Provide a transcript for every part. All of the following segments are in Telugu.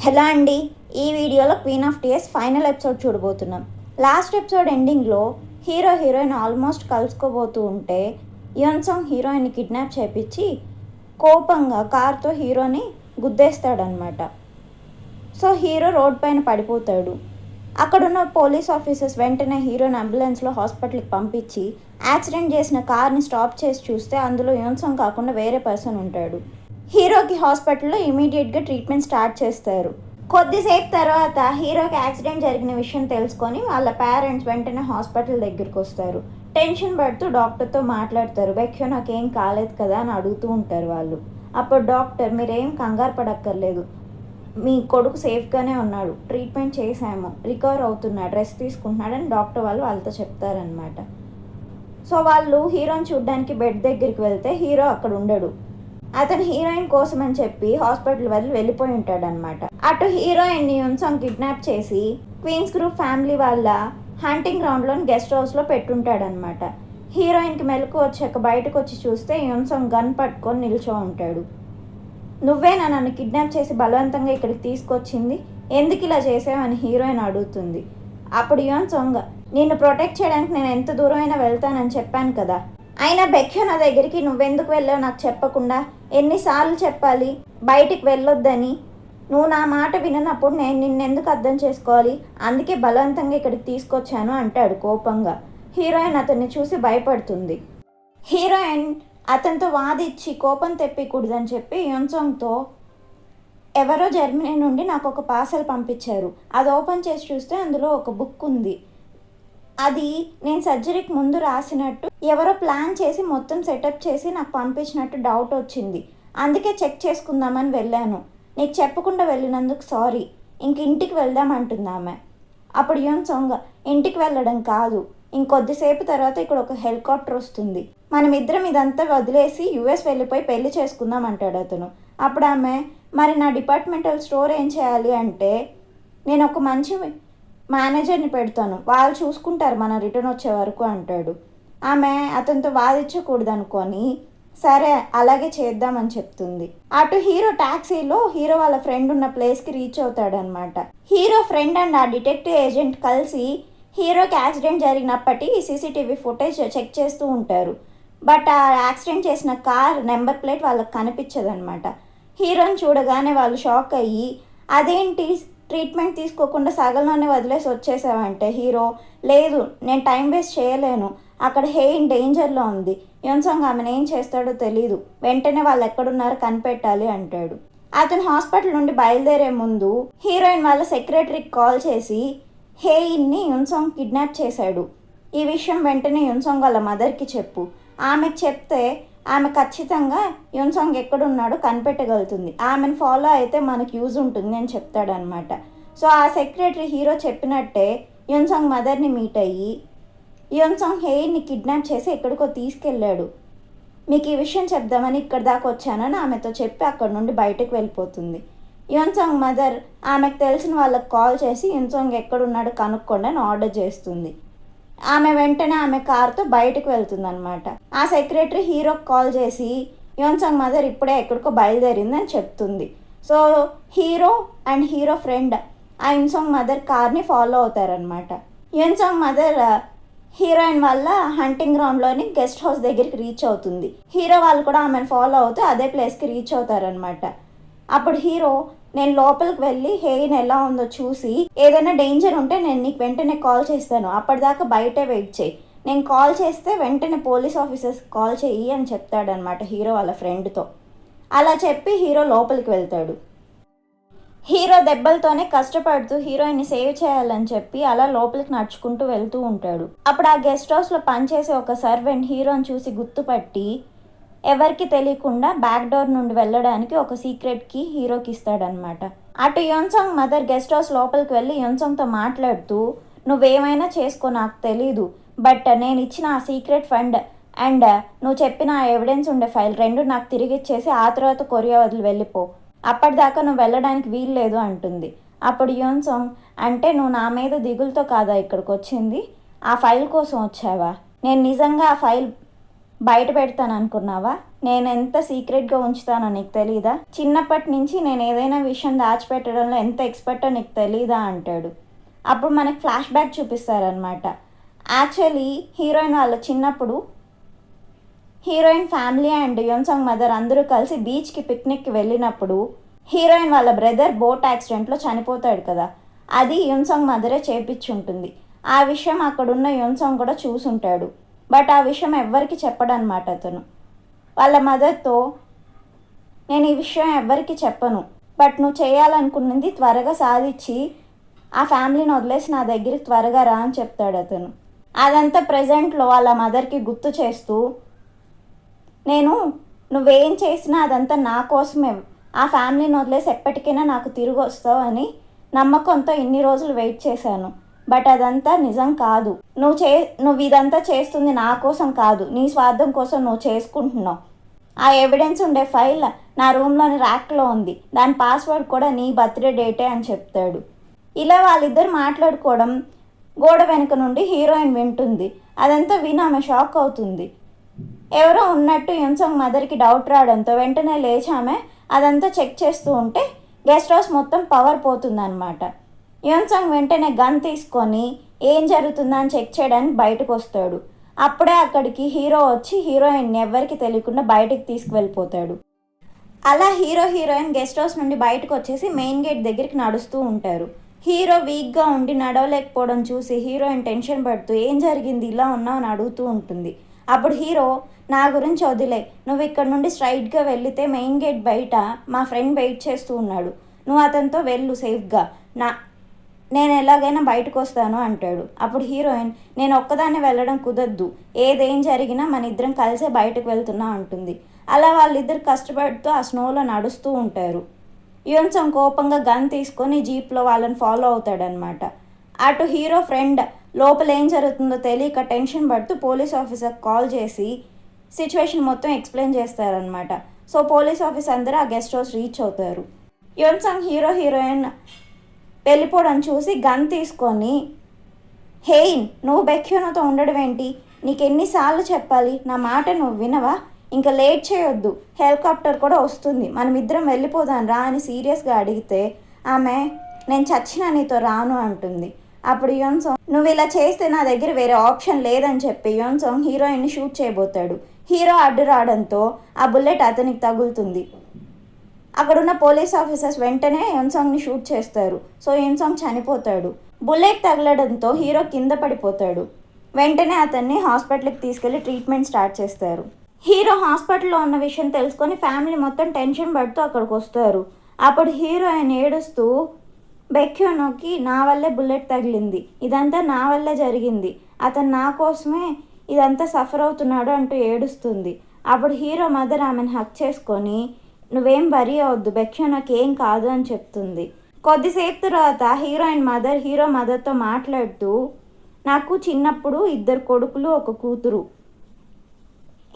హలో అండి, ఈ వీడియోలో queen of tears final episode చూడబోతున్నాం. లాస్ట్ ఎపిసోడ్ ఎండింగ్లో హీరోయిన్ ఆల్మోస్ట్ కలుసుకోబోతూ ఉంటే యున్సంగ్ హీరోయిన్ని కిడ్నాప్ చేపించి కోపంగా కార్తో హీరోని గుద్దేస్తాడనమాట. సో హీరో రోడ్ పైన పడిపోతాడు. అక్కడున్న పోలీస్ ఆఫీసర్స్ వెంటనే హీరోని అంబులెన్స్లో హాస్పిటల్కి పంపించి యాక్సిడెంట్ చేసిన కార్ని స్టాప్ చేసి చూస్తే అందులో యున్సంగ్ కాకుండా వేరే పర్సన్ ఉంటాడు. హీరోకి హాస్పిటల్లో ఇమీడియట్గా ట్రీట్మెంట్ స్టార్ట్ చేస్తారు. కొద్దిసేపు తర్వాత హీరోకి యాక్సిడెంట్ జరిగిన విషయం తెలుసుకొని వాళ్ళ పేరెంట్స్ వెంటనే హాస్పిటల్ దగ్గరికి వస్తారు. టెన్షన్ పడుతూ డాక్టర్తో మాట్లాడతారు. బెక్యో నాకేం కాలేదు కదా అని అడుగుతూ ఉంటారు వాళ్ళు. అప్పుడు డాక్టర్, మీరేం కంగారు పడక్కర్లేదు, మీ కొడుకు సేఫ్గానే ఉన్నాడు, ట్రీట్మెంట్ చేసాము, రికవర్ అవుతున్నాడు, రెస్ట్ తీసుకుంటున్నాడని డాక్టర్ వాళ్ళతో చెప్తారనమాట. సో వాళ్ళు హీరోని చూడడానికి బెడ్ దగ్గరికి వెళ్తే హీరో అక్కడ ఉండడు. అతను హీరోయిన్ కోసం అని చెప్పి హాస్పిటల్ వదిలి వెళ్ళిపోయి ఉంటాడనమాట. అటు హీరోయిన్ని యున్సంగ్ కిడ్నాప్ చేసి క్వీన్స్ గ్రూప్ ఫ్యామిలీ వాళ్ళ హంటింగ్ గ్రౌండ్లోని గెస్ట్ హౌస్లో పెట్టుంటాడనమాట. హీరోయిన్కి మెలకు వచ్చాక బయటకు వచ్చి చూస్తే యున్సంగ్ గన్ పట్టుకొని నిల్చో ఉంటాడు. నువ్వేనా నన్ను కిడ్నాప్ చేసి బలవంతంగా ఇక్కడికి తీసుకొచ్చింది, ఎందుకు ఇలా చేసావని హీరోయిన్ అడుగుతుంది. అప్పుడు యున్సంగ్, నిన్ను ప్రొటెక్ట్ చేయడానికి నేను ఎంత దూరమైనా వెళ్తానని చెప్పాను కదా, అయినా బెక్యో నా దగ్గరికి నువ్వెందుకు వెళ్ళావు నాకు చెప్పకుండా, ఎన్నిసార్లు చెప్పాలి బయటికి వెళ్ళొద్దని, నువ్వు నా మాట విననప్పుడు నేను నిన్నెందుకు అర్థం చేసుకోవాలి, అందుకే బలవంతంగా ఇక్కడికి తీసుకొచ్చాను అంటాడు కోపంగా. హీరోయిన్ అతన్ని చూసి భయపడుతుంది. హీరోయిన్ అతనితో వాదిచ్చి కోపం తెప్పకూడదని చెప్పి యున్సంగ్తో, ఎవరో జర్మనీ నుండి నాకు ఒక పార్సల్ పంపించారు, అది ఓపెన్ చేసి చూస్తే అందులో ఒక బుక్ ఉంది, అది నేను సర్జరీకి ముందు రాసినట్టు ఎవరో ప్లాన్ చేసి మొత్తం సెటప్ చేసి నాకు పంపించినట్టు డౌట్ వచ్చింది, అందుకే చెక్ చేసుకుందామని వెళ్ళాను, నీకు చెప్పకుండా వెళ్ళినందుకు సారీ, ఇంక ఇంటికి వెళ్దామంటుంది ఆమె. అప్పుడు యున్సంగ్, ఇంటికి వెళ్ళడం కాదు, ఇంకొద్దిసేపు తర్వాత ఇక్కడ ఒక హెలికాప్టర్ వస్తుంది, మనమిద్దరం ఇదంతా వదిలేసి యుఎస్ వెళ్ళిపోయి పెళ్లి చేసుకుందాం అంటాడు అతను. అప్పుడు ఆమె, మరి నా డిపార్ట్మెంటల్ స్టోర్ ఏం చేయాలి అంటే, నేను ఒక మంచి మేనేజర్ని పెడతాను, వాళ్ళు చూసుకుంటారు మన రిటర్న్ వచ్చే వరకు అంటాడు. ఆమె అతనితో వాదించకూడదు అనుకొని సరే అలాగే చేద్దామని చెప్తుంది. అటు హీరో ట్యాక్సీలో హీరో వాళ్ళ ఫ్రెండ్ ఉన్న ప్లేస్కి రీచ్ అవుతాడనమాట. హీరో ఫ్రెండ్ అండ్ ఆ డిటెక్టివ్ ఏజెంట్ కలిసి హీరోకి యాక్సిడెంట్ జరిగినప్పటి సీసీటీవీ ఫుటేజ్ చెక్ చేస్తూ ఉంటారు. బట్ ఆ యాక్సిడెంట్ చేసిన కార్ నెంబర్ ప్లేట్ వాళ్ళకి కనిపించదనమాట. హీరోని చూడగానే వాళ్ళు షాక్ అయ్యి, అదేంటి ట్రీట్మెంట్ తీసుకోకుండా సగంలోనే వదిలేసి వచ్చేసావంటే హీరో, లేదు నేను టైం వేస్ట్ చేయలేను, అక్కడ హెయిన్ డేంజర్లో ఉంది, యున్సంగ్ ఆమెను ఏం చేస్తాడో తెలీదు, వెంటనే వాళ్ళు ఎక్కడున్నారో కనిపెట్టాలి అంటాడు. అతను హాస్పిటల్ నుండి బయలుదేరే ముందు హీరోయిన్ వాళ్ళ సెక్రటరీకి కాల్ చేసి హెయిన్ని యున్సంగ్ కిడ్నాప్ చేశాడు, ఈ విషయం వెంటనే యున్సంగ్ వాళ్ళ మదర్కి చెప్పు, ఆమెకు చెప్తే ఆమె ఖచ్చితంగా యున్సంగ్ ఎక్కడున్నాడో కనిపెట్టగలుగుతుంది, ఆమెను ఫాలో అయితే మనకు యూజ్ ఉంటుంది అని చెప్తాడనమాట. సో ఆ సెక్రటరీ హీరో చెప్పినట్టే యున్సంగ్ మదర్ని మీట్ అయ్యి, యున్సంగ్ హెయిర్ని కిడ్నాప్ చేసి ఎక్కడికో తీసుకెళ్ళాడు, మీకు ఈ విషయం చెప్దామని ఇక్కడి దాకా వచ్చానని ఆమెతో చెప్పి అక్కడ నుండి బయటకు వెళ్ళిపోతుంది. యున్సంగ్ మదర్ ఆమెకు తెలిసిన వాళ్ళకి కాల్ చేసి యున్సంగ్ ఎక్కడున్నాడో కనుక్కోండి అని ఆర్డర్ చేస్తుంది. ఆమె వెంటనే ఆమె కార్తో బయటకు వెళ్తుంది అనమాట. ఆ సెక్రటరీ హీరోకి కాల్ చేసి యున్సంగ్ మదర్ ఇప్పుడే ఎక్కడికో బయలుదేరిందని చెప్తుంది. So hero and hero friend ఆ యున్సంగ్ మదర్ కార్ని ఫాలో అవుతారనమాట. యున్సంగ్ మదర్ హీరోయిన్ వాళ్ళ హంటింగ్ గ్రౌండ్లోని గెస్ట్ హౌస్ దగ్గరికి రీచ్ అవుతుంది. హీరో వాళ్ళు కూడా ఆమెను ఫాలో అవుతూ అదే ప్లేస్కి రీచ్ అవుతారనమాట. అప్పుడు హీరో, నేను లోపలికి వెళ్ళి హెయిన్ ఎలా ఉందో చూసి ఏదైనా డేంజర్ ఉంటే నేను నీకు వెంటనే కాల్ చేస్తాను, అప్పటిదాకా బయటే వెయిట్ చేయి, నేను కాల్ చేస్తే వెంటనే పోలీస్ ఆఫీసర్స్కి కాల్ చెయ్యి అని చెప్తాడనమాట హీరో వాళ్ళ ఫ్రెండ్తో. అలా చెప్పి హీరో లోపలికి వెళ్తాడు. హీరో దెబ్బలతోనే కష్టపడుతూ హీరోయిన్ని సేవ్ చేయాలని చెప్పి అలా లోపలికి నడుచుకుంటూ వెళ్తూ ఉంటాడు. అప్పుడు ఆ గెస్ట్ హౌస్లో పనిచేసే ఒక సర్వెంట్ హీరోని చూసి గుర్తుపట్టి ఎవరికి తెలియకుండా బ్యాక్ డోర్ నుండి వెళ్ళడానికి ఒక సీక్రెట్ కీ హీరోకి ఇస్తాడనమాట. అటు యున్సంగ్ మదర్ గెస్ట్ హౌస్ లోపలికి వెళ్ళి యున్సంగ్తో మాట్లాడుతూ, నువ్వేమైనా చేసుకో నాకు తెలీదు, బట్ నేను ఇచ్చిన ఆ సీక్రెట్ ఫండ్ అండ్ నువ్వు చెప్పిన ఆ ఎవిడెన్స్ ఉండే ఫైల్ రెండు నాకు తిరిగి ఇచ్చేసి ఆ తర్వాత కొరియా వదిలి వెళ్ళిపో, అప్పటిదాకా నువ్వు వెళ్ళడానికి వీలు లేదు అంటుంది. అప్పుడు యున్సంగ్, అంటే నువ్వు నా మీద దిగులతో కాదా ఇక్కడికి వచ్చింది, ఆ ఫైల్ కోసం వచ్చావా, నేను నిజంగా ఆ ఫైల్ బయట పెడతాను అనుకున్నావా, నేను ఎంత సీక్రెట్గా ఉంచుతానో నీకు తెలీదా? చిన్నప్పటి నుంచి నేను ఏదైనా విషయం దాచిపెట్టడంలో ఎంత ఎక్స్పర్టో నీకు తెలీదా అంటాడు. అప్పుడు మనకి ఫ్లాష్ బ్యాక్ చూపిస్తారనమాట. యాక్చువల్లీ హీరోయిన్ వాళ్ళ చిన్నప్పుడు హీరోయిన్ ఫ్యామిలీ అండ్ యోన్సంగ్ మదర్ అందరూ కలిసి బీచ్కి పిక్నిక్కి వెళ్ళినప్పుడు హీరోయిన్ వాళ్ళ బ్రదర్ బోట్ యాక్సిడెంట్లో చనిపోతాడు కదా, అది యోన్సంగ్ మదరే చేపించుంటుంది. ఆ విషయం అక్కడున్న యోన్సంగ్ కూడా చూసుంటాడు. బట్ ఆ విషయం ఎవ్వరికి చెప్పడనమాట అతను. వాళ్ళ మదర్తో, నేను ఈ విషయం ఎవ్వరికి చెప్పను, బట్ నువ్వు చేయాలనుకున్నది త్వరగా సాధించి ఆ ఫ్యామిలీని వదిలేసి నా దగ్గరికి త్వరగా రా అని చెప్తాడు అతను. అదంతా ప్రజెంట్లో వాళ్ళ మదర్కి గుర్తు చేస్తూ, నువ్వేం చేసినా అదంతా నా కోసమే, ఆ ఫ్యామిలీని వదిలేసి ఎప్పటికైనా నాకు తిరిగి వస్తావు అని నమ్మకంతో ఇన్ని రోజులు వెయిట్ చేశాను. బట్ అదంతా నిజం కాదు. నువ్వు ఇదంతా చేస్తుంది నా కోసం కాదు, నీ స్వార్థం కోసం నువ్వు చేసుకుంటున్నావు. ఆ ఎవిడెన్స్ ఉండే ఫైల్ నా రూమ్లోని ర్యాక్లో ఉంది, దాని పాస్వర్డ్ కూడా నీ బర్త్డే డేటే అని చెప్తాడు. ఇలా వాళ్ళిద్దరు మాట్లాడుకోవడం గోడ వెనుక నుండి హీరోయిన్ వింటుంది. అదంతా విని ఆమె షాక్ అవుతుంది. ఎవరో ఉన్నట్టు యోన్సంగ్ మదర్కి డౌట్ రావడంతో వెంటనే లేచి ఆమె అదంతా చెక్ చేస్తూ ఉంటే గెస్ట్ హౌస్ మొత్తం పవర్ పోతుందన్నమాట. యోన్సంగ్ వెంటనే గన్ తీసుకొని ఏం జరుగుతుందని చెక్ చేయడానికి బయటకు వస్తాడు. అప్పుడే అక్కడికి హీరో వచ్చి హీరోయిన్ని ఎవ్వరికి తెలియకుండా బయటకు తీసుకువెళ్ళిపోతాడు. అలా హీరోయిన్ గెస్ట్ హౌస్ నుండి బయటకు వచ్చేసి మెయిన్ గేట్ దగ్గరికి నడుస్తూ ఉంటారు. హీరో వీక్గా ఉండి నడవలేకపోవడం చూసి హీరోయిన్ టెన్షన్ పడుతూ ఏం జరిగింది ఇలా ఉన్నావు అని అడుగుతూ ఉంటుంది. అప్పుడు హీరో, నా గురించి వదిలే, నువ్వు ఇక్కడ నుండి స్ట్రైట్గా వెళితే మెయిన్ గేట్ బయట మా ఫ్రెండ్ వెయిట్ చేస్తూ ఉన్నాడు, నువ్వు అతనితో వెళ్ళు సేఫ్గా, నేను ఎలాగైనా బయటకు వస్తాను అంటాడు. అప్పుడు హీరోయిన్, నేను ఒక్కదాన్ని వెళ్ళడం కుదరదు, ఏదేం జరిగినా మన ఇద్దరం కలిసే బయటకు వెళ్తున్నా అంటుంది. అలా వాళ్ళిద్దరు కష్టపడుతూ ఆ స్నోలో నడుస్తూ ఉంటారు. యోన్సంగ్ కోపంగా గన్ తీసుకొని జీప్లో వాళ్ళని ఫాలో అవుతాడనమాట. అటు హీరో ఫ్రెండ్ లోపల ఏం జరుగుతుందో తెలియక టెన్షన్ పడుతూ పోలీస్ ఆఫీసర్కి కాల్ చేసి సిచ్యువేషన్ మొత్తం ఎక్స్ప్లెయిన్ చేస్తారనమాట. సో పోలీస్ ఆఫీసర్ అందరూ ఆ గెస్ట్ హౌస్ రీచ్ అవుతారు. యోన్సంగ్ హీరోయిన్ వెళ్ళిపోవడం చూసి గన్ తీసుకొని, హేయిన్, నువ్వు బెక్యూనోతో ఉండడం ఏంటి, నీకు ఎన్నిసార్లు చెప్పాలి, నా మాట నువ్వు వినవా, ఇంకా లేట్ చేయొద్దు, హెలికాప్టర్ కూడా వస్తుంది, మనం ఇద్దరం వెళ్ళిపోదాం రా అని సీరియస్గా అడిగితే ఆమె, నేను చచ్చినా నీతో రాను అంటుంది. అప్పుడు యోన్సంగ్, నువ్వు ఇలా చేస్తే నా దగ్గర వేరే ఆప్షన్ లేదని చెప్పి యోన్సంగ్ హీరోయిన్ని షూట్ చేయబోతాడు. హీరో అడ్డు రావడంతో ఆ బుల్లెట్ అతనికి తగులుతుంది. అక్కడున్న పోలీస్ ఆఫీసర్స్ వెంటనే యోన్సంగ్ని షూట్ చేస్తారు. సో యోన్సంగ్ చనిపోతాడు. బుల్లెట్ తగలడంతో హీరో కింద పడిపోతాడు. వెంటనే అతన్ని హాస్పిటల్కి తీసుకెళ్లి ట్రీట్మెంట్ స్టార్ట్ చేస్తారు. హీరో హాస్పిటల్లో ఉన్న విషయం తెలుసుకొని ఫ్యామిలీ మొత్తం టెన్షన్ పడుతూ అక్కడికి వస్తారు. అప్పుడు హీరోయిన్ ఏడుస్తూ, బెక్యూనోకి నా వల్లే బుల్లెట్ తగిలింది, ఇదంతా నా వల్లే జరిగింది, అతను నా కోసమే ఇదంతా సఫర్ అవుతున్నాడు అంటూ ఏడుస్తుంది. అప్పుడు హీరో మదర్ ఆమెను హక్ చేసుకొని, నువ్వేం వరీ అవద్దు, బెక్యూనోకి ఏం కాదు అని చెప్తుంది. కొద్దిసేపు తర్వాత హీరో మదర్తో మాట్లాడుతూ, నాకు చిన్నప్పుడు 2 కొడుకులు 1 కూతురు.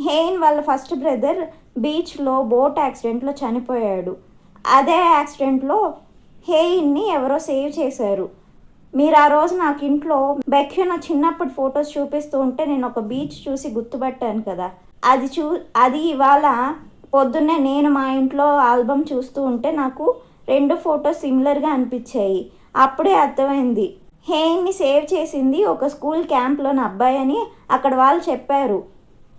హెయిన్ వాళ్ళ ఫస్ట్ బ్రదర్ బీచ్లో బోట్ యాక్సిడెంట్లో చనిపోయాడు. అదే యాక్సిడెంట్లో హెయిన్ని ఎవరో సేవ్ చేశారు. మీరు ఆ రోజు నాకు ఇంట్లో బెక్యూనో చిన్నప్పుడు ఫొటోస్ చూపిస్తూ ఉంటే నేను ఒక బీచ్ చూసి గుర్తుపట్టాను కదా, అది ఇవాళ పొద్దున్నే నేను మా ఇంట్లో ఆల్బమ్ చూస్తూ ఉంటే నాకు 2 ఫొటోస్ సిమిలర్గా అనిపించాయి. అప్పుడే అర్థమైంది హెయిన్ని సేవ్ చేసింది ఒక స్కూల్ క్యాంప్లోని అబ్బాయి అని అక్కడ వాళ్ళు చెప్పారు.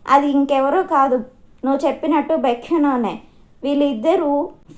అది ఇంకెవరో కాదు, నువ్వు చెప్పినట్టు బెక్యూనోనే. వీళ్ళిద్దరూ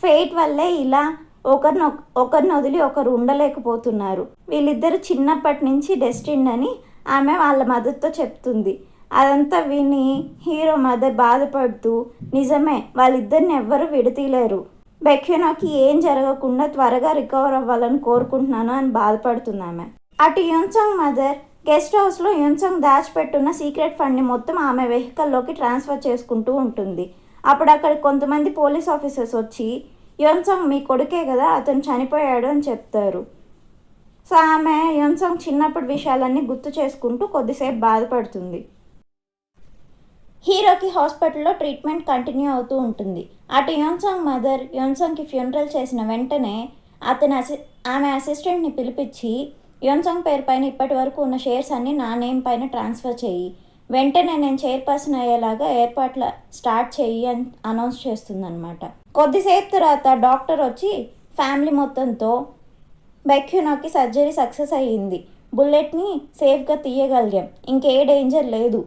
ఫేట్ వల్లే ఇలా ఒకరిని వదిలి ఒకరు ఉండలేకపోతున్నారు. వీళ్ళిద్దరు చిన్నప్పటి నుంచి డెస్టిన్డ్ అని ఆమె వాళ్ళ మదర్తో చెప్తుంది. అదంతా విని హీరో మదర్ బాధపడుతూ, నిజమే, వాళ్ళిద్దరిని ఎవ్వరూ విడతీయలేరు, బెక్యూనోకి ఏం జరగకుండా త్వరగా రికవర్ అవ్వాలని కోరుకుంటున్నాను అని బాధపడుతుంది ఆమె. అటు యోన్సంగ్ మదర్ గెస్ట్ హౌస్లో యోన్సంగ్ దాచిపెట్టున్న సీక్రెట్ ఫండ్ని మొత్తం ఆమె వెహికల్లోకి ట్రాన్స్ఫర్ చేసుకుంటూ ఉంటుంది. అప్పుడు అక్కడ కొంతమంది పోలీస్ ఆఫీసర్స్ వచ్చి, యోన్సంగ్ మీ కొడుకే కదా, అతను చనిపోయాడు అని చెప్తారు. సో ఆమె యోన్సంగ్ చిన్నప్పటి విషయాలన్నీ గుర్తు చేసుకుంటూ కొద్దిసేపు బాధపడుతుంది. హీరోకి హాస్పిటల్లో ట్రీట్మెంట్ కంటిన్యూ అవుతూ ఉంటుంది. అటు యోన్సంగ్ మదర్ యోన్సంగ్కి ఫ్యూనరల్ చేసిన వెంటనే ఆమె అసిస్టెంట్ని పిలిపించి, యోన్సంగ్ పేరు పైన ఇప్పటి వరకు ఉన్న షేర్స్ అన్నీ నా నేమ్ పైన ట్రాన్స్ఫర్ చేయి, వెంటనే నేను చైర్పర్సన్ అయ్యేలాగా ఏర్పాట్ల స్టార్ట్ చెయ్యి అని అనౌన్స్ చేస్తుందన్నమాట. కొద్దిసేపు తర్వాత డాక్టర్ వచ్చి ఫ్యామిలీ మొత్తంతో బెక్యునోకి సర్జరీ సక్సెస్ అయ్యింది, బుల్లెట్ని సేఫ్గా తీయగలిగాం, ఇంకే డేంజర్ లేదు,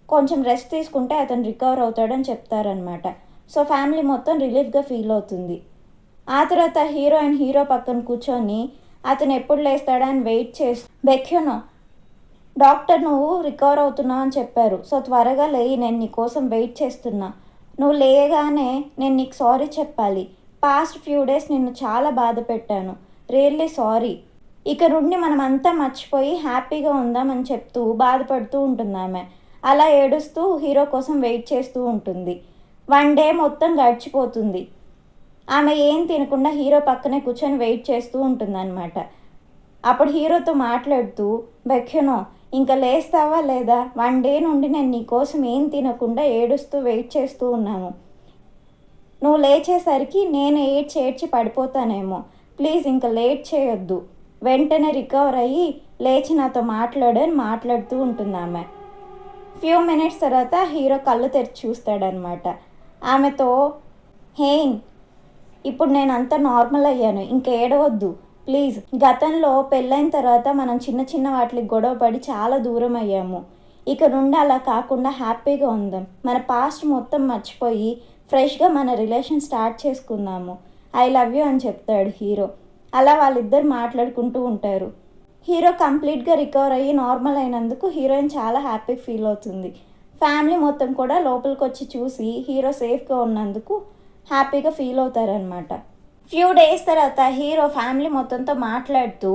కొంచెం రెస్ట్ తీసుకుంటే అతను రికవర్ అవుతాడని చెప్తారనమాట. సో ఫ్యామిలీ మొత్తం రిలీఫ్గా ఫీల్ అవుతుంది. ఆ తర్వాత హీరో పక్కన కూర్చొని అతను ఎప్పుడు లేస్తాడని వెయిట్ చేసి, బెక్యునో డాక్టర్ నువ్వు రికవర్ అవుతున్నావు అని చెప్పారు, సో త్వరగా లేయి, నేను నీ కోసం వెయిట్ చేస్తున్నా, నువ్వు లేయగానే నేను నీకు సారీ చెప్పాలి, పాస్ట్ ఫ్యూ డేస్ నిన్ను చాలా బాధ పెట్టాను, రియల్లీ సారీ, ఇక నుండి మనం అంతా మర్చిపోయి హ్యాపీగా ఉందామని చెప్తూ బాధపడుతూ ఉంటుంది ఆమె. అలా ఏడుస్తూ హీరో కోసం వెయిట్ చేస్తూ ఉంటుంది. 1 డే మొత్తం గడిచిపోతుంది. ఆమె ఏం తినకుండా హీరో పక్కనే కూర్చొని వెయిట్ చేస్తూ ఉంటుందన్నమాట. అప్పుడు హీరోతో మాట్లాడుతూ, బెక్యునో ఇంకా లేస్తావా లేదా, 1 డే నుండి నేను నీకోసం ఏం తినకుండా ఏడుస్తూ వెయిట్ చేస్తూ ఉన్నాను, నువ్వు లేచేసరికి నేను ఏడ్చి పడిపోతానేమో, ప్లీజ్ ఇంకా లేట్ చేయొద్దు, వెంటనే రికవర్ అయ్యి లేచి నాతో మాట్లాడని మాట్లాడుతూ ఉంటుంది ఆమె. ఫ్యూ మినిట్స్ తర్వాత హీరో కళ్ళు తెరిచి చూస్తాడనమాట. ఆమెతో, హేయ్ ఇప్పుడు నేను అంతా నార్మల్ అయ్యాను, ఇంకా ఏడవద్దు ప్లీజ్, గతంలో పెళ్ళైన తర్వాత మనం చిన్న వాటికి గొడవపడి చాలా దూరం అయ్యాము, ఇక నుండి అలా కాకుండా హ్యాపీగా ఉందాం, మన పాస్ట్ మొత్తం మర్చిపోయి ఫ్రెష్గా మన రిలేషన్ స్టార్ట్ చేసుకుందాము, ఐ లవ్ యూ అని చెప్తాడు హీరో. అలా వాళ్ళిద్దరు మాట్లాడుకుంటూ ఉంటారు. హీరో కంప్లీట్గా రికవర్ అయ్యి నార్మల్ అయినందుకు హీరోయిన్ చాలా హ్యాపీ ఫీల్ అవుతుంది. ఫ్యామిలీ మొత్తం కూడా లోపలికి వచ్చి చూసి హీరో సేఫ్గా ఉన్నందుకు హ్యాపీగా ఫీల్ అవుతారనమాట. ఫ్యూ డేస్ తర్వాత హీరో ఫ్యామిలీ మొత్తంతో మాట్లాడుతూ,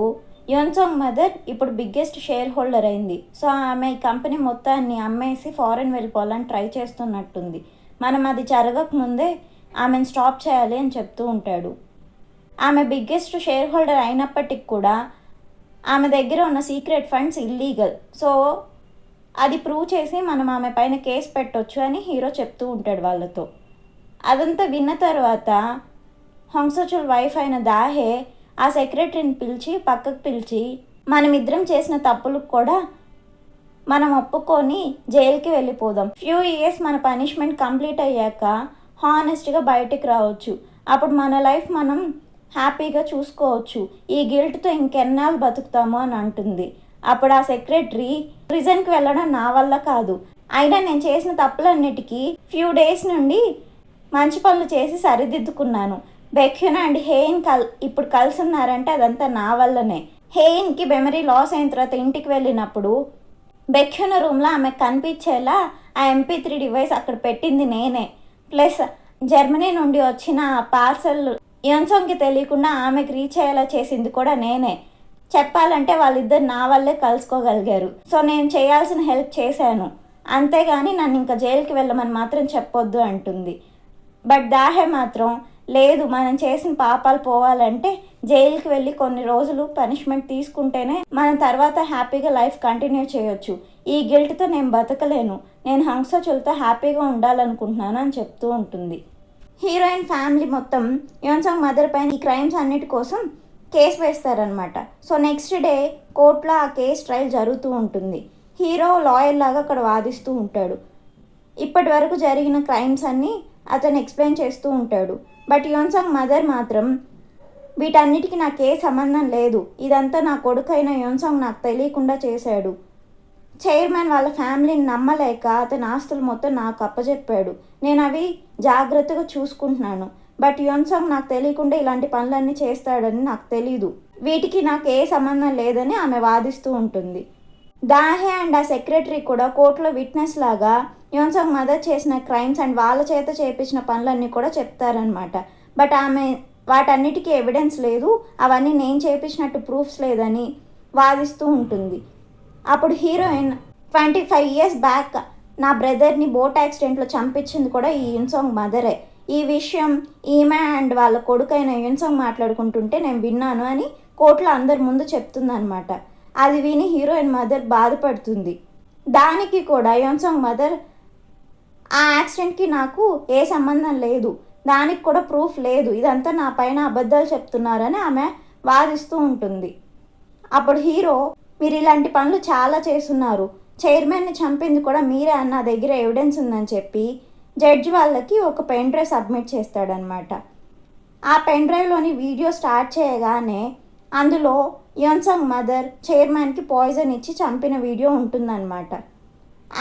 యోన్సాంగ్ మదర్ ఇప్పుడు బిగ్గెస్ట్ షేర్ హోల్డర్ అయింది, సో ఆమె ఈ కంపెనీ మొత్తాన్ని అమ్మేసి ఫారెన్ వెళ్ళిపోవాలని ట్రై చేస్తున్నట్టుంది, మనం అది జరగకముందే ఆమెను స్టాప్ చేయాలి అని చెప్తూ ఉంటాడు. ఆమె బిగ్గెస్ట్ షేర్ హోల్డర్ అయినప్పటికి కూడా ఆమె దగ్గర ఉన్న సీక్రెట్ ఫండ్స్ ఇల్లీగల్, సో అది ప్రూవ్ చేసి మనం ఆమె పైన కేసు పెట్టొచ్చు అని హీరో చెప్తూ ఉంటాడు వాళ్ళతో. అదంతా విన్న తర్వాత హొంగ్సోచుల్ వైఫ్ అయిన దాహే ఆ సెక్రటరీని పక్కకు పిలిచి మనమిద్దరం చేసిన తప్పులకు కూడా మనం ఒప్పుకొని జైలుకి వెళ్ళిపోదాం, ఫ్యూ ఇయర్స్ మన పనిష్మెంట్ కంప్లీట్ అయ్యాక హానెస్ట్గా బయటికి రావచ్చు, అప్పుడు మన లైఫ్ మనం హ్యాపీగా చూసుకోవచ్చు, ఈ గిల్ట్తో ఇంకెన్నాళ్ళు బతుకుతాము అని అంటుంది. అప్పుడు ఆ సెక్రటరీ, ప్రిజన్కి వెళ్ళడం నా వల్ల కాదు, అయినా నేను చేసిన తప్పులన్నిటికీ ఫ్యూ డేస్ నుండి మంచి పనులు చేసి సరిదిద్దుకున్నాను, బెక్యునో అండ్ హేయిన్ ఇప్పుడు కలిసి ఉన్నారంటే అదంతా నా వల్లనే, హేయిన్కి మెమరీ లాస్ అయిన తర్వాత ఇంటికి వెళ్ళినప్పుడు బెక్యునో రూమ్లో ఆమెకు కనిపించేలా ఆ MP3 డివైస్ అక్కడ పెట్టింది నేనే, ప్లస్ జర్మనీ నుండి వచ్చిన ఆ పార్సల్ యోన్సాంగ్కి తెలియకుండా ఆమెకు రీచ్ అయ్యేలా చేసింది కూడా నేనే, చెప్పాలంటే వాళ్ళిద్దరు నా వల్లే కలుసుకోగలిగారు, సో నేను చేయాల్సిన హెల్ప్ చేశాను, అంతేగాని నన్ను ఇంకా జైలుకి వెళ్ళమని మాత్రం చెప్పొద్దు అంటుంది. బట్ దాహే మాత్రం, లేదు మనం చేసిన పాపాలు పోవాలంటే జైలుకి వెళ్ళి కొన్ని రోజులు పనిష్మెంట్ తీసుకుంటేనే మనం తర్వాత హ్యాపీగా లైఫ్ కంటిన్యూ చేయొచ్చు, ఈ గిల్ట్తో నేను బతకలేను, నేను హొంగ్సోచుల్తో హ్యాపీగా ఉండాలనుకుంటున్నాను అని చెప్తూ ఉంటుంది. హీరోయిన్ ఫ్యామిలీ మొత్తం యోన్సాంగ్ మదర్ పైన ఈ క్రైమ్స్ అన్నిటి కోసం కేసు వేస్తారనమాట. సో నెక్స్ట్ డే కోర్టులో ఆ కేసు ట్రయల్ జరుగుతూ ఉంటుంది. హీరో లాయర్ లాగా అక్కడ వాదిస్తూ ఉంటాడు. ఇప్పటి వరకు జరిగిన క్రైమ్స్ అన్నీ అతను ఎక్స్ప్లెయిన్ చేస్తూ ఉంటాడు. బట్ యోన్సాంగ్ మదర్ మాత్రం, వీటన్నిటికీ నాకే సంబంధం లేదు, ఇదంతా నా కొడుకైన యోన్సాంగ్ నాకు తెలియకుండా చేశాడు, చైర్మన్ వాళ్ళ ఫ్యామిలీని నమ్మలేక అతని ఆస్తులు మొత్తం నాకు అప్పచెప్పాడు, నేను అవి జాగ్రత్తగా చూసుకుంటున్నాను, బట్ యోన్సాంగ్ నాకు తెలియకుండా ఇలాంటి పనులన్నీ చేస్తాడని నాకు తెలీదు, వీటికి నాకు ఏ సంబంధం లేదని ఆమె వాదిస్తూ ఉంటుంది. దాహే అండ్ ఆ సెక్రటరీ కూడా కోర్టులో విట్నెస్ లాగా యోన్సాంగ్ మదర్ చేసిన క్రైమ్స్ అండ్ వాళ్ళ చేత చేపించిన పనులన్నీ కూడా చెప్తారనమాట. బట్ ఆమె వాటన్నిటికీ ఎవిడెన్స్ లేదు, అవన్నీ నేను చేపించినట్టు ప్రూఫ్స్ లేదని వాదిస్తూ ఉంటుంది. అప్పుడు హీరోయిన్, 25 years బ్యాక్ నా బ్రదర్ని బోట్ యాక్సిడెంట్లో చంపించింది కూడా ఈ యోన్సాంగ్ మదరే, ఈ విషయం ఈమె అండ్ వాళ్ళ కొడుకైన యోన్సాంగ్ మాట్లాడుకుంటుంటే నేను విన్నాను అని కోర్టులో అందరి ముందు చెప్తుందనమాట. అది విని హీరోయిన్ మదర్ బాధపడుతుంది. దానికి కూడా యోన్సాంగ్ మదర్, ఆ యాక్సిడెంట్కి నాకు ఏ సంబంధం లేదు, దానికి కూడా ప్రూఫ్ లేదు, ఇదంతా నా పైన అబద్ధాలు చెప్తున్నారని ఆమె వాదిస్తూ ఉంటుంది. అప్పుడు హీరో, మీరు ఇలాంటి పనులు చాలా చేస్తున్నారు, చైర్మన్ని చంపింది కూడా మీరే అన్న నా దగ్గర ఎవిడెన్స్ ఉందని చెప్పి జడ్జి వాళ్ళకి ఒక పెన్ డ్రైవ్ సబ్మిట్ చేస్తాడనమాట. ఆ పెన్ డ్రైవ్లోని వీడియో స్టార్ట్ చేయగానే అందులో యోన్సంగ్ మదర్ చైర్మన్కి పాయిజన్ ఇచ్చి చంపిన వీడియో ఉంటుందన్నమాట.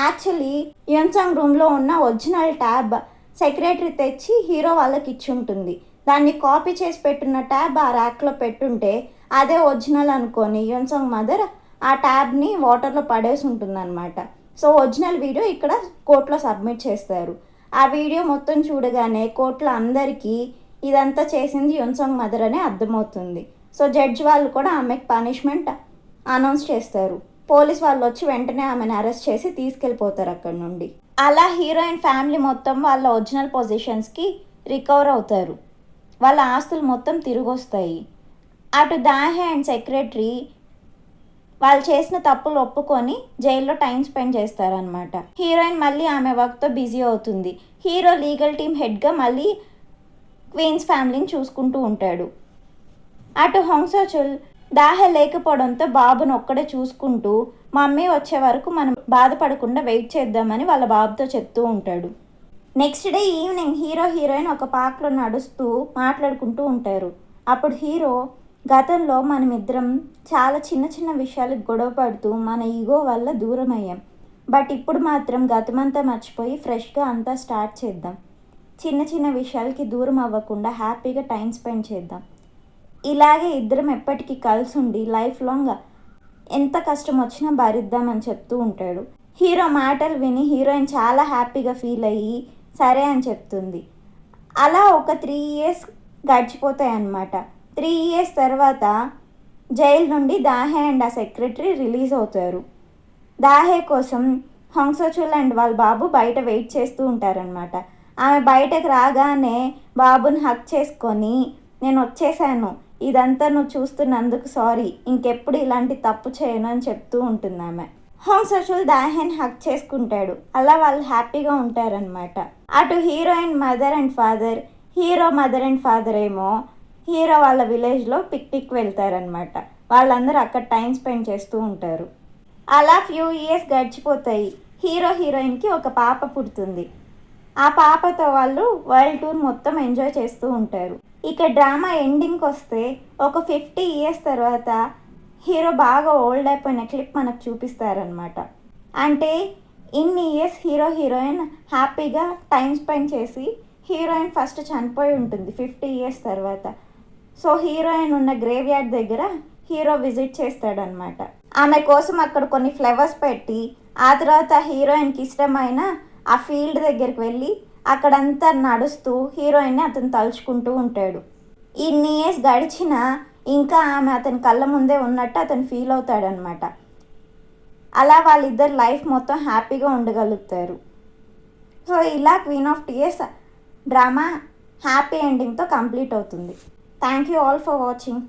యాక్చువల్లీ యోన్సంగ్ రూమ్లో ఉన్న ఒరిజినల్ ట్యాబ్ సెక్రటరీ తెచ్చి హీరో వాళ్ళకి ఇచ్చి ఉంటుంది. దాన్ని కాపీ చేసి పెట్టున్న ట్యాబ్ ఆ ర్యాక్లో పెట్టుంటే అదే ఒరిజినల్ అనుకొని యోన్సంగ్ మదర్ ఆ ట్యాబ్ని వాటర్లో పడేసి ఉంటుందన్నమాట. సో ఒరిజినల్ వీడియో ఇక్కడ కోర్టులో సబ్మిట్ చేస్తారు. ఆ వీడియో మొత్తం చూడగానే కోర్టులో అందరికీ ఇదంతా చేసింది యోన్సంగ్ మదర్ అని అర్థమవుతుంది. సో జడ్జి వాళ్ళు కూడా ఆమెకు పనిష్మెంట్ అనౌన్స్ చేస్తారు. పోలీస్ వాళ్ళు వచ్చి వెంటనే ఆమెను అరెస్ట్ చేసి తీసుకెళ్ళిపోతారు అక్కడి నుండి. అలా హీరోయిన్ ఫ్యామిలీ మొత్తం వాళ్ళ ఒరిజినల్ పొజిషన్స్కి రికవర్ అవుతారు. వాళ్ళ ఆస్తులు మొత్తం తిరిగి వస్తాయి. అటు దాహే అండ్ సెక్రటరీ వాళ్ళు చేసిన తప్పులు ఒప్పుకొని జైల్లో టైం స్పెండ్ చేస్తారనమాట. హీరోయిన్ మళ్ళీ ఆమె వర్క్తో బిజీ అవుతుంది. హీరో లీగల్ టీమ్ హెడ్గా మళ్ళీ క్వీన్స్ ఫ్యామిలీని చూసుకుంటూ ఉంటాడు. అటు హొంగ్సోచుల్ దాహే లేకపోవడంతో బాబును ఒక్కడే చూసుకుంటూ మమ్మీ వచ్చే వరకు మనం బాధపడకుండా వెయిట్ చేద్దామని వాళ్ళ బాబుతో చెప్తూ ఉంటాడు. Next day evening hero heroine ఒక పార్క్లో నడుస్తూ మాట్లాడుకుంటూ ఉంటారు. అప్పుడు హీరో, గతంలో మనమిద్దరం చాలా చిన్న చిన్న విషయాలకు గొడవ పడుతూ మన ఈగో వల్ల దూరం అయ్యాం. బట్ ఇప్పుడు మాత్రం గతమంతా మర్చిపోయి ఫ్రెష్గా అంతా స్టార్ట్ చేద్దాం. చిన్న చిన్న విషయాలకి దూరం అవ్వకుండా హ్యాపీగా టైం స్పెండ్ చేద్దాం. ఇలాగే ఇద్దరం ఎప్పటికీ కలిసి ఉండి లైఫ్ లాంగ్ ఎంత కష్టం వచ్చినా భరిద్దామని చెప్తూ ఉంటాడు. హీరో మాటలు విని హీరోయిన్ చాలా హ్యాపీగా ఫీల్ అయ్యి సరే అని చెప్తుంది. అలా ఒక 3 years గడిచిపోతాయి అన్నమాట. 3 years తర్వాత జైలు నుండి దాహే అండ్ ఆ సెక్రటరీ రిలీజ్ అవుతారు. దాహే కోసం హొంగ్సోచుల్ అండ్ వాళ్ళ బాబు బయట వెయిట్ చేస్తూ ఉంటారనమాట. ఆమె బయటకు రాగానే బాబుని హక్ చేసుకొని, నేను వచ్చేసాను, ఇదంతా నువ్వు చూస్తున్నందుకు సారీ, ఇంకెప్పుడు ఇలాంటి తప్పు చేయను అని చెప్తూ ఉంటుంది ఆమె. హొంగ్సోచుల్ దాహేని హక్ చేసుకుంటాడు. అలా వాళ్ళు హ్యాపీగా ఉంటారనమాట. అటు heroine mother and father, hero mother and father ఏమో హీరో వాళ్ళ విలేజ్లో పిక్నిక్ వెళ్తారనమాట. వాళ్ళందరూ అక్కడ టైం స్పెండ్ చేస్తూ ఉంటారు. అలా few years గడిచిపోతాయి. హీరో హీరోయిన్కి ఒక పాప పుడుతుంది. ఆ పాపతో వాళ్ళు వరల్డ్ టూర్ మొత్తం ఎంజాయ్ చేస్తూ ఉంటారు. ఇక డ్రామా ఎండింగ్కి వస్తే ఒక 50 years తర్వాత హీరో బాగా ఓల్డ్ అయిపోయిన క్లిప్ మనకు చూపిస్తారనమాట. అంటే ఇన్ని ఇయర్స్ హీరో హీరోయిన్ హ్యాపీగా టైం స్పెండ్ చేసి హీరోయిన్ ఫస్ట్ చనిపోయి ఉంటుంది 50 years తర్వాత. సో హీరోయిన్ ఉన్న గ్రేవ్ యార్డ్ దగ్గర హీరో విజిట్ చేస్తాడనమాట. ఆమె కోసం అక్కడ కొన్ని ఫ్లవర్స్ పెట్టి ఆ తర్వాత హీరోయిన్కి ఇష్టమైన ఆ ఫీల్డ్ దగ్గరికి వెళ్ళి అక్కడంతా నడుస్తూ హీరోయిన్ని అతను తలుచుకుంటూ ఉంటాడు. ఇన్ని ఇయర్స్ గడిచినా ఇంకా ఆమె అతని కళ్ళ ముందే ఉన్నట్టు అతను ఫీల్ అవుతాడనమాట. అలా వాళ్ళిద్దరు లైఫ్ మొత్తం హ్యాపీగా ఉండగలుగుతారు. సో ఇలా queen of tears drama happy ఎండింగ్తో కంప్లీట్ అవుతుంది. Thank you all for watching.